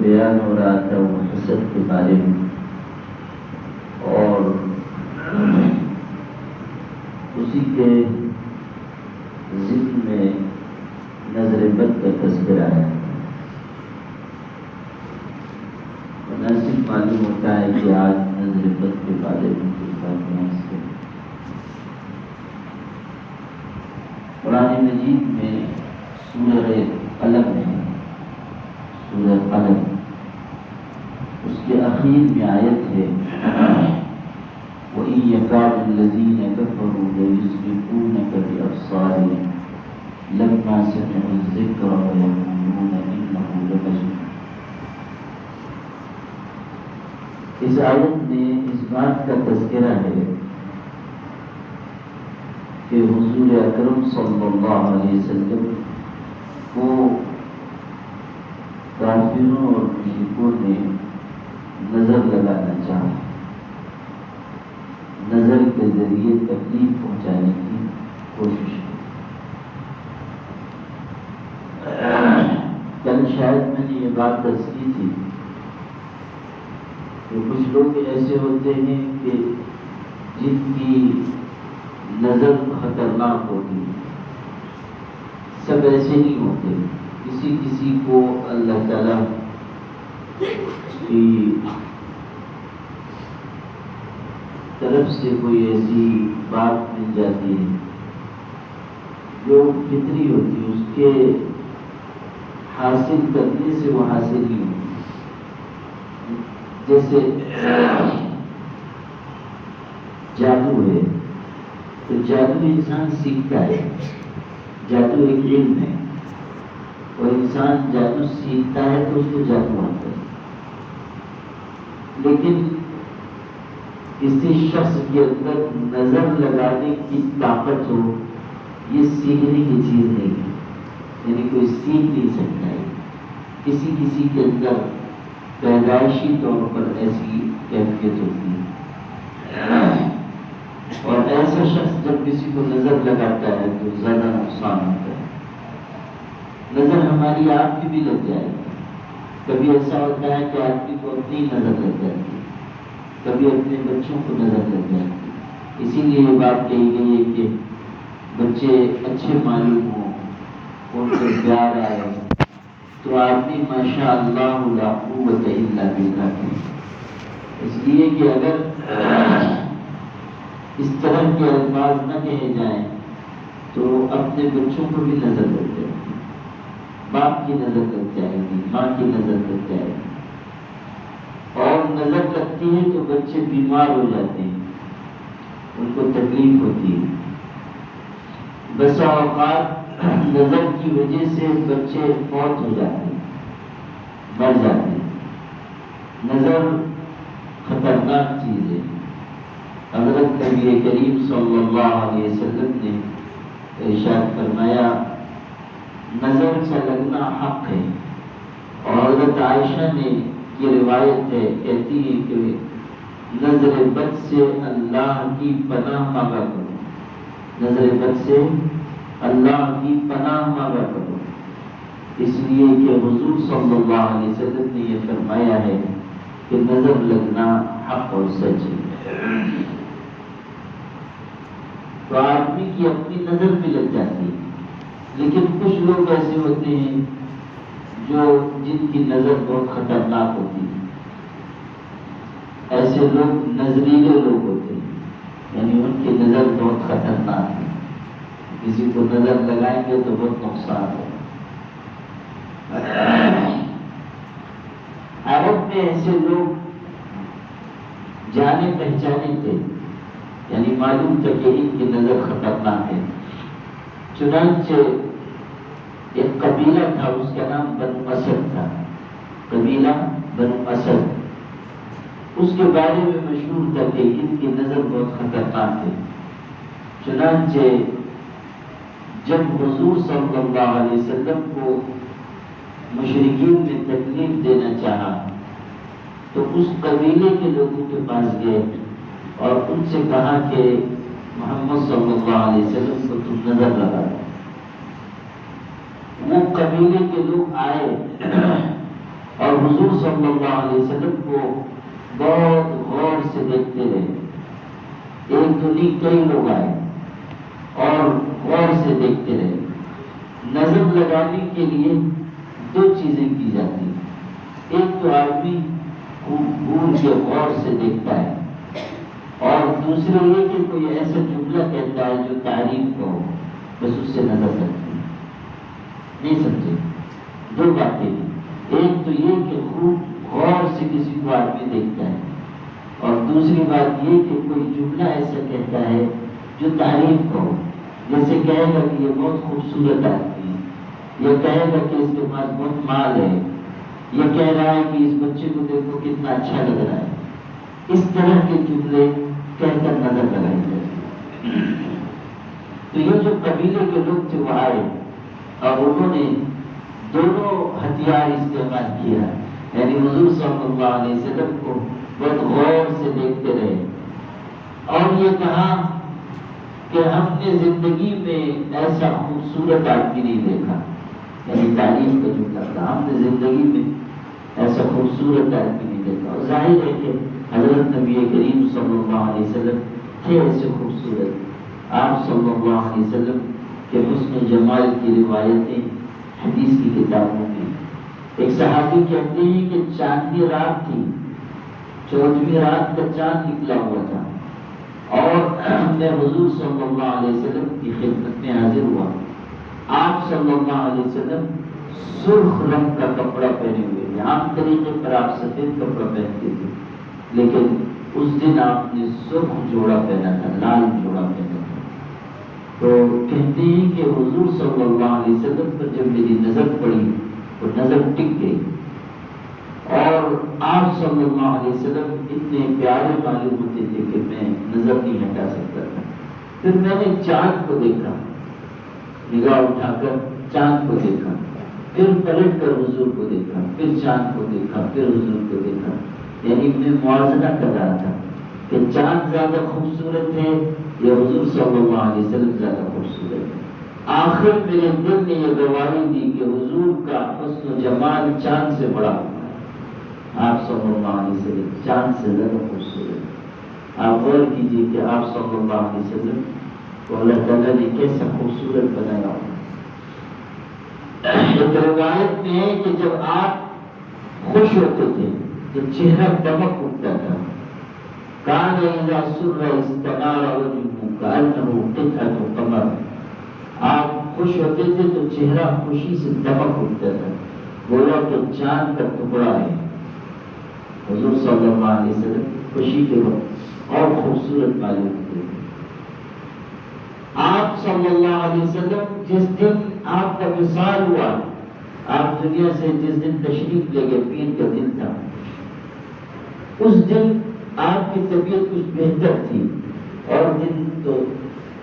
بیان ہو رہا تھا وہ حسد کے بارے میں، اور اسی کے ذکر میں نظر بد کا تذکرہ ہے۔ مناسب معلوم ہوتا ہے کہ آج نظر بد کے بارے میں کچھ باتیں اس سے قرآن مجید میں سورہ قلم ہے، سورہ قلم، اس کے اخیر میں آیت ہے وَإِن يَكَادُ الَّذِينَ كَفَرُوا لَيُزْلِقُونَكَ بِأَبْصَارِهِمْ لَمَّا سَمِعُوا الذِّكْرَ وَيَقُولُونَ إِنَّهُ لَمَجْنُونٌ۔ اس آیت میں اس بات کا تذکرہ ہے کہ حضور اکرم صلی اللہ علیہ وسلم کو کافروں اور مشرکوں نے نظر لگانا چاہا، نظر کے ذریعے تکلیف پہنچانے کی کوشش کی۔ کل شاید میں نے یہ بات درج کی تھی کہ کچھ لوگ ایسے ہوتے ہیں کہ جن کی نظر خطرناک ہوتی ہے، سب ایسے نہیں ہوتے، کسی کسی کو اللہ تعالیٰ کی طرف سے کوئی ایسی بات مل جاتی ہے جو فطری ہوتی ہے، اس کے حاصل کرنے سے وہ حاصل نہیں ہوتی۔ جیسے جادو ہے تو جادو انسان سیکھتا ہے، جادو ایک علم ہے، اور انسان جادو سیکھتا ہے تو اس کو جادو آتا ہے، لیکن کسی شخص کے اندر نظر لگانے کی طاقت ہو، یہ سیکھنے کی چیز نہیں ہے، یعنی کوئی سیکھ نہیں سکتا ہے، کسی کسی کے اندر پیدائشی طور پر ایسی کیفیت ہوتی ہے، اور ایسا شخص جب کسی کو نظر لگاتا ہے تو زیادہ نقصان ہوتا ہے۔ نظر ہماری آپ کی بھی لگ جائے گی، کبھی ایسا ہوتا ہے کہ آدمی کو اپنی نظر لگ جاتی ہے، کبھی اپنے بچوں کو نظر لگ جاتی ہے۔ اسی لیے یہ بات کہی گئی ہے کہ بچے اچھے معلوم ہوں، ان سے پیار آئے تو آدمی ماشاء اللہ لا قوت الا باللہ ہے، اس لیے کہ اگر اس طرح کے الفاظ نہ کہے جائیں تو اپنے بچوں کو بھی نظر لگ جائے گی، باپ کی نظر لگ جائے گی، ماں کی نظر لگ جائے گی، اور نظر لگتی ہے تو بچے بیمار ہو جاتے ہیں، ان کو تکلیف ہوتی ہے۔ بسا اوقات نظر کی وجہ سے بچے فوت ہو جاتے ہیں، مر جاتے ہیں۔ نظر خطرناک چیز ہے۔ حضرت نبی کریم صلی اللہ علیہ وسلم نے ارشاد فرمایا نظر سے لگنا حق ہے، اور حضرت عائشہ نے یہ روایت ہے، کہتی ہے کہ نظر بد سے اللہ کی پناہ مانگا کرو، نظر بد سے اللہ کی پناہ مانگا کرو، اس لیے کہ حضور صلی اللہ علیہ وسلم نے یہ فرمایا ہے کہ نظر لگنا حق اور سچ ہے۔ تو آدمی کی اپنی نظر بھی لگ جاتی ہے، لیکن کچھ لوگ ایسے ہوتے ہیں جن کی نظر بہت خطرناک ہوتی ہے، ایسے لوگ نظریلے لوگ ہوتے ہیں، یعنی ان کی نظر بہت خطرناک ہے، کسی کو نظر لگائیں گے تو بہت نقصان ہے۔ عرب میں ایسے لوگ جانے پہچانے تھے، یعنی معلوم تھا کہ ان کی نظر خطرناک ہے، چنانچہ ایک قبیلہ تھا، اس کا نام بنو اسد تھا، قبیلہ بنو اسد، اس کے بارے میں مشہور تھا کہ ان کی نظر بہت خطرناک ہے۔ چنانچہ جب حضور صلی اللہ علیہ وسلم کو مشرکین نے تکلیف دینا چاہا تو اس قبیلے کے لوگوں کے پاس گئے اور ان سے کہا کہ محمد صلی اللہ علیہ وسلم کو تم نظر لگا دو۔ وہ قبیلے کے لوگ آئے اور حضور صلی اللہ علیہ وسلم کو بہت غور سے دیکھتے رہے. ایک تو نہیں کئی لوگ آئے اور غور سے دیکھتے رہے. نظر لگانے کے لیے دو چیزیں کی جاتی ہیں. ایک تو آدمی خوب گھور کے غور سے دیکھتا ہے، اور دوسرے یہ کہ کوئی ایسا جملہ کہتا ہے جو تعریف کا ہو، بس اس سے نظر لگتی ہے. نہیں سمجھے؟ دو باتیں ہیں. ایک تو یہ کہ خوب غور سے کسی کو آدمی دیکھتا ہے، اور دوسری بات یہ کہ کوئی جملہ ایسا کہتا ہے جو تعریف کا ہو. جیسے کہے گا کہ یہ بہت خوبصورت آدمی ہے، یا کہے گا کہ اس کے پاس بہت مال ہے، یہ کہہ رہا ہے کہ اس بچے کو دیکھو کتنا اچھا لگ رہا ہے. اس طرح کے جملے کہہ کر نظر لگائی جاتی. تو یہ جو قبیلے کے لوگ تھے وہ آئے اور انہوں نے دونوں ہتھیار استعمال کیا. یعنی حضور صلی اللہ علیہ وسلم کو بہت غور سے دیکھتے رہے اور یہ کہا کہ ہم نے زندگی میں ایسا خوبصورت آدمی نہیں دیکھا. یعنی تعریف کا جملہ تھا، ہم نے زندگی میں ایسا خوبصورت آدمی نہیں دیکھا. اور ظاہر ہے کہ حضرت نبی کریم صلی اللہ علیہ وسلم تھے ایسے خوبصورت. آپ صلی اللہ علیہ وسلم کے حسن و جمال کی روایتیں حدیث کی کتابوں میں. ایک صحابی کہتے ہیں کہ چاندنی رات تھی، 14ویں رات کا چاند نکلا ہوا تھا، اور میں حضور صلی اللہ علیہ وسلم کی خدمت میں حاضر ہوا. آپ صلی اللہ علیہ وسلم سرخ رنگ کا کپڑا پہنے ہوئے تھے. عام طریقے پر آپ سفید کپڑا پہنتے تھے، لیکن اس دن آپ نے سرخ جوڑا پہنا تھا، لال جوڑا پہنا تھا. تو کہتے ہیں کہ حضور صلی اللہ علیہ وسلم پر جب میری نظر پڑی تو نظر ٹک گئی، اور آپ صلی اللہ علیہ وسلم اتنے پیارے معلوم ہوتے تھے کہ میں نظر نہیں ہٹا سکتا تھا. پھر میں نے چاند کو دیکھا، نگاہ اٹھا کر چاند کو دیکھا، پھر پلٹ کر حضور کو دیکھا، پھر چاند کو دیکھا، پھر حضور کو دیکھا. یعنی میں موازنہ کر رہا تھا کہ چاند زیادہ خوبصورت ہے یا حضور صلی اللہ علیہ وسلم زیادہ خوبصورت ہے. آخر میرے دل نے یہ گواہی دی کہ حضور کا حسن و جمال چاند سے بڑا ہوا ہے. آپ صلی اللہ علیہ وسلم چاند سے زیادہ خوبصورت. آپ غور کیجیے کہ آپ صلی اللہ علیہ وسلم کو اللہ تعالیٰ نے کیسا خوبصورت بنایا ہوا. ایک روایت میں ہے کہ جب آپ خوش ہوتے تھے تو چہرہ دمک اٹھتا تھا. کان اذا سر استنار وجهه كأنه قطعة قمر. آپ خوش ہوتے تھے تو چہرہ خوشی سے دمک اٹھتا تھا، گویا کہ چاند کا ٹکڑا ہے. حضور صلی اللہ علیہ وسلم خوشی کے وقت اور خوبصورت معلوم ہوتے تھے. آپ صلی اللہ علیہ وسلم جس دن آپ کا وصال ہوا، آپ دنیا سے جس دن تشریف لے گئے، پیر کا دن تھا، اس دن آپ کی طبیعت کچھ بہتر تھی. اور دن تو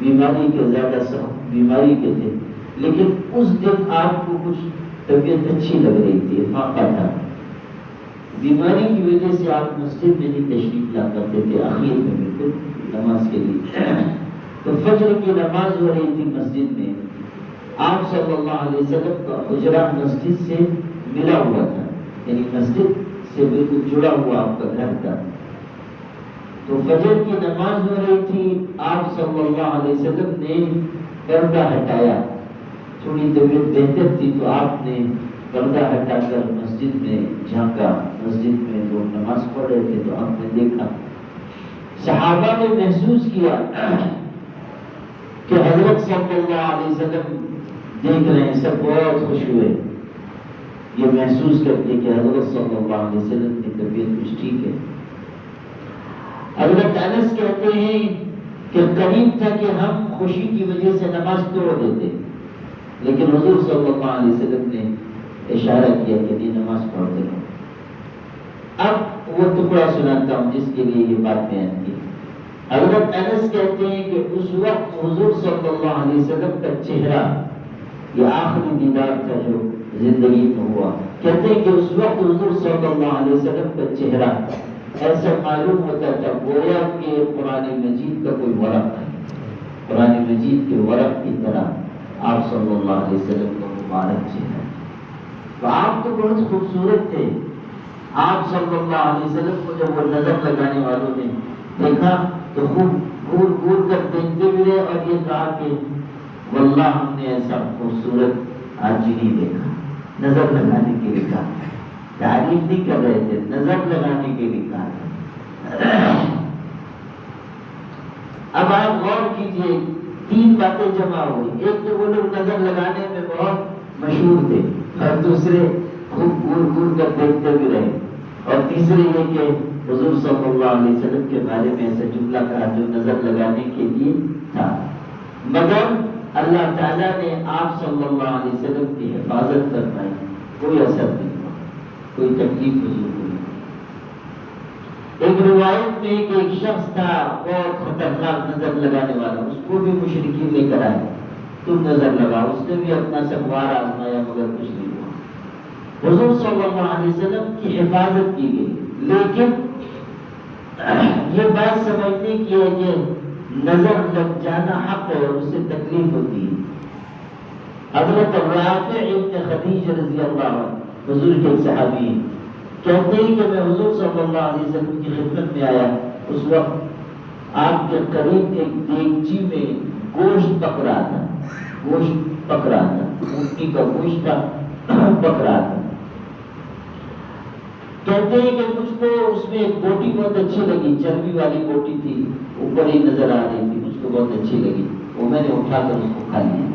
بیماری کے زیادہ سخت بیماری کے تھے، لیکن اس دن آپ کو کچھ طبیعت اچھی لگ رہی تھی، فاقہ تھا. بیماری کی وجہ سے آپ مسجد میں نہیں تشریف لا کرتے تھے، اخیر میں بالکل نماز کے لیے. تو فجر کی نماز ہو رہی تھی مسجد میں. آپ صلی اللہ علیہ وسلم کا حجرہ مسجد سے ملا ہوا تھا، یعنی مسجد سے بالکل جڑا ہوا آپ کا گھر تھا. تو فجر کی نماز ہو رہی تھی، آپ صلی اللہ علیہ وسلم نے پردہ ہٹایا. تھوڑی طبیعت بہتر تھی تو آپ نے پردہ ہٹا کر مسجد میں جھانکا. مسجد میں لوگ نماز پڑھ رہے تھے تو آپ نے دیکھا. صحابہ نے محسوس کیا کہ حضرت صلی اللہ علیہ وسلم دیکھ رہے ہیں. سب بہت خوش ہوئے یہ محسوس کرتے کہ حضرت صلی اللہ علیہ وسلم کی طبیعت کچھ ٹھیک ہے. حضرت انس کہتے ہیں کہ قریب تھا کہ ہم خوشی کی وجہ سے نماز توڑ دیتے، لیکن حضور صلی اللہ علیہ وسلم نے اشارہ کیا کہ نہیں، نماز پڑھتے رہو. اب وہ ٹکڑا سناتا ہوں جس کے لیے یہ بات بیان کی. حضرت انس کہتے ہیں کہ اس وقت حضور صلی اللہ علیہ وسلم کا چہرہ، یہ آخری دیدار تھا جو زندگی میں ہوا، کہتے ہیں کہ اس وقت حضور صلی اللہ علیہ وسلم کا چہرہ ایسا معلوم ہوتا تھا گویا کہ قرآن مجید کا کوئی ورق ہے. قرآن مجید کے ورق کی طرح آپ صلی اللہ علیہ وسلم کا مبارک چہرہ. تو آپ تو بہت خوبصورت تھے. آپ صلی اللہ علیہ وسلم کو جب وہ نظر لگانے والوں نے دیکھا تو خوب گور گور کر دیکھتے ہوئے اور یہ کہا کہ واللہ ہم نے ایسا خوبصورت آج نہیں دیکھا. نظر لگانے کے لیے کہا, تعریف نہیں کر رہے تھے, نظر لگانے کے لیے کہا. اب آپ غور کیجئے, تین باتیں جمع ہوئی. ایک تو وہ لوگ نظر لگانے میں بہت مشہور تھے, اور دوسرے خوب گور گور کر دیکھتے بھی رہے, اور تیسرے یہ کہ حضور صلی اللہ علیہ وسلم کے بارے میں ایسا جملہ کہا جو نظر لگانے کے لیے تھا. مگر اللہ تعالیٰ نے آپ صلی اللہ علیہ وسلم کی حفاظت فرمائی, کوئی اثر نہیں ہوا, کوئی تکلیف حضور کو نہیں. ایک روایت میں کہ ایک شخص تھا بہت خطرناک نظر لگانے والا, اس کو بھی مشرکین لے کر آئے, تم نظر لگا. اس نے بھی اپنا سنوار آزمایا مگر کچھ نہیں ہوا. حضور صلی اللہ علیہ وسلم کی حفاظت کی گئی. لیکن یہ بات سمجھنے کی ہے کہ نظر لگ جانا حق ہے اور اس سے تکلیف ہوتی ہے. حضرت رافع ابن خدیج رضی اللہ عنہ حضور کے ایک صحابی ہیں, کہتے ہیں کہ میں حضور صلی اللہ علیہ وسلم کی خدمت میں آیا. اس وقت آپ کے قریب ایک دیگچی میں گوشت پک رہا تھا, گوشت پک رہا تھا, اونٹنی کا گوشت تھا, پک رہا تھا. کہتے ہیں کہ مجھ کو اس میں ایک بوٹی بہت اچھی لگی, چربی والی بوٹی تھی, اوپر ہی نظر آ رہی تھی, مجھ کو بہت اچھی لگی, وہ میں نے اٹھا کر اس کو کھا لیا.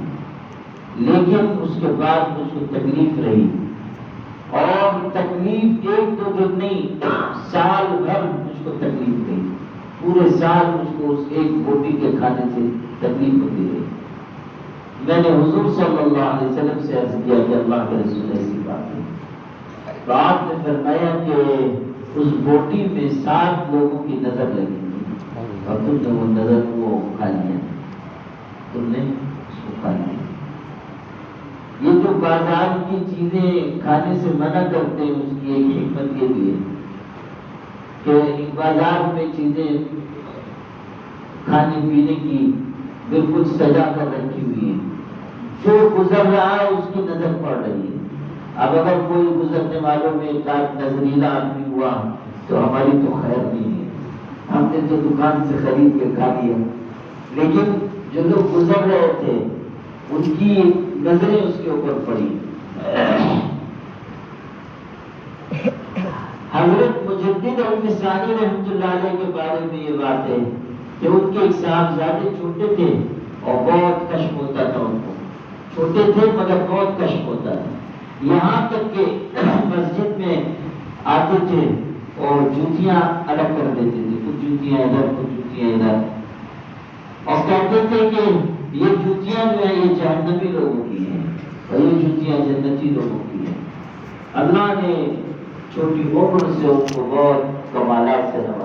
لیکن اس کے بعد مجھ کو تکلیف رہی, اور تکلیف ایک دو دن نہیں, سال بھر مجھ کو تکلیف رہی. پورے سال مجھ کو اس ایک بوٹی کے کھانے سے تکلیف ہوتی رہی. میں نے حضور صلی اللہ علیہ وسلم سے عرض کیا کہ اللہ کے رسول ایسی بات ہے. تو آپ نے فرمایا کہ اس بوٹی میں 7 لوگوں کی نظر لگی تھی, اور تم نے وہ نظر کو کھا لیا, تم نے اس کو کھا لیا. یہ جو بازار کی چیزیں کھانے سے منع کرتے ہیں, اس کی ایک حکمت یہ بھی ہے کہ بازار میں چیزیں کھانے پینے کی بالکل سجا کر رکھی ہوئی ہیں, جو گزر رہا ہے اس کی نظر پڑ رہی ہے. اب اگر کوئی گزرنے والوں میں ایک نظریلا آدمی ہوا تو ہماری تو خیر نہیں ہے, ہم نے تو دکان سے خرید کے کھا لیا. لیکن جو لوگ گزر رہے تھے ان کی نظریں اس کے اوپر پڑی. حضرت مجدد ابن ثانی رحمۃ اللہ علیہ کے بارے میں یہ بات ہے کہ ان کے ایک صاحبزادے چھوٹے تھے اور بہت کشف ہوتا تھا ان کو. چھوٹے تھے مگر بہت کشف ہوتا تھا, یہاں تک کہ مسجد میں آتے تھے اور جوتیاں الگ کر دیتے تھے, کچھ جوتیاں ادھر کچھ جوتیاں ادھر, اور کہتے تھے کہ یہ جوتیاں جو ہیں یہ جہنمی لوگوں کی ہیں اور یہ جوتیاں جنتی لوگوں کی ہیں. اللہ نے چھوٹی عمر سے ان کو بہت کمالات سے نوازا.